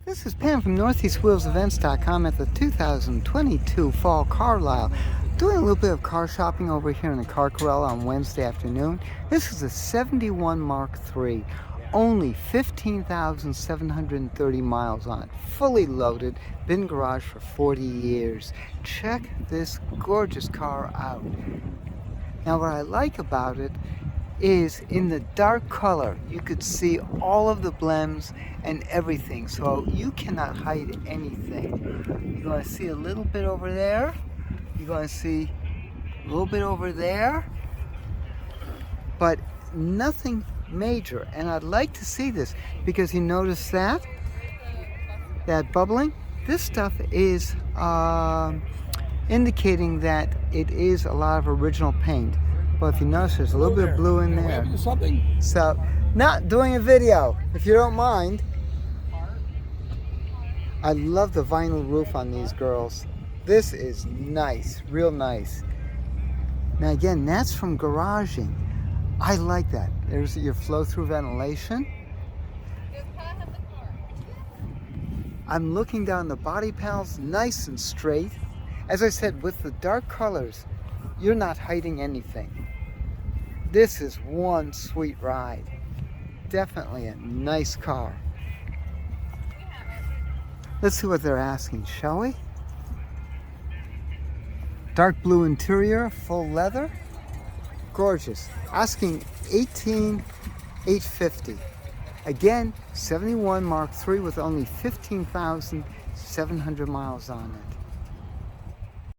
This is Pam from NortheastWheelsEvents.com at the 2022 Fall Carlisle. Doing a little bit of car shopping over here in the car Corral on Wednesday afternoon. This is a 71 Mark III. Only 15,730 miles on it. Fully loaded. Been garaged for 40 years. Check this gorgeous car out. Now what I like about it is in the dark color you could see all of the blems and everything, so you cannot hide anything. You're going to see a little bit over there, you're going to see a little bit over there, but nothing major. And I'd like to see this because you notice that bubbling. This stuff is indicating that it is a lot of original paint. But if you notice, there's a little bit of blue in there. So, not doing a video, if you don't mind. I love the vinyl roof on these girls. This is nice, real nice. Now again, that's from garaging. I like that. There's your flow-through ventilation. I'm looking down the body panels, nice and straight. As I said, with the dark colors, you're not hiding anything. This is one sweet ride. Definitely a nice car. Let's see what they're asking, shall we? Dark blue interior, full leather. Gorgeous. Asking $18,850. Again, 71 Mark III with only 15,700 miles on it.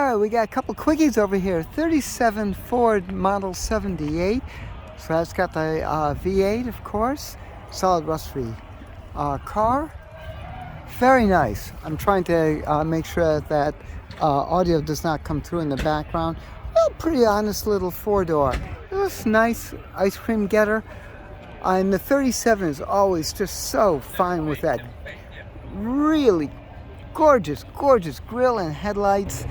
Alright, we got a couple quickies over here. 37 Ford Model 78. So that's got the V8, of course. Solid rust-free car. Very nice. I'm trying to make sure that audio does not come through in the background. Well, pretty honest little four-door. This nice ice cream getter. And the 37 is always just so fine with that really gorgeous, gorgeous grille and headlights.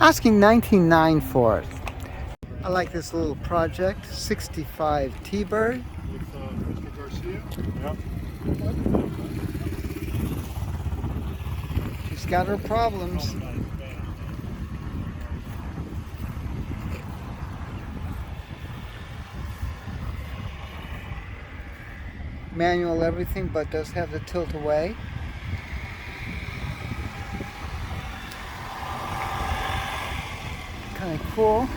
Asking $19,900 for it. I like this little project, 65 Tbird. She's got her problems. Manual everything, but does have the tilt away. Kind of cool.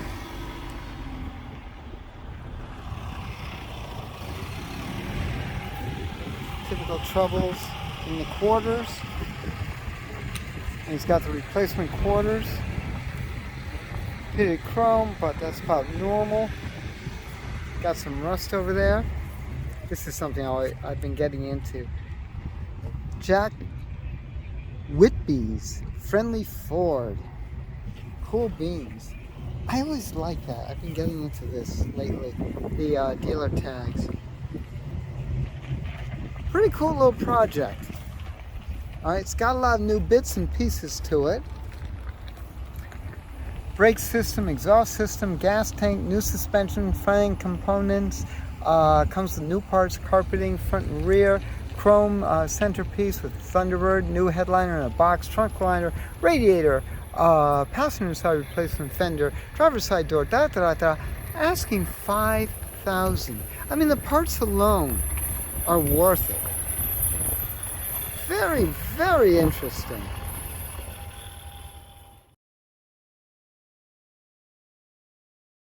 Typical troubles in the quarters. And he's got the replacement quarters. Pitted chrome, but that's about normal. Got some rust over there. This is something I've been getting into. Jack Whitby's Friendly Ford. Cool beams. I always like that. I've been getting into this lately. The dealer tags. Pretty cool little project. Alright, it's got a lot of new bits and pieces to it. Brake system, exhaust system, gas tank, new suspension, front end components. Comes with new parts, carpeting, front and rear. Chrome centerpiece with Thunderbird, new headliner and a box, trunk liner, radiator, passenger side replacement fender, driver's side door, asking $5,000. I mean, the parts alone are worth it. Very, very interesting.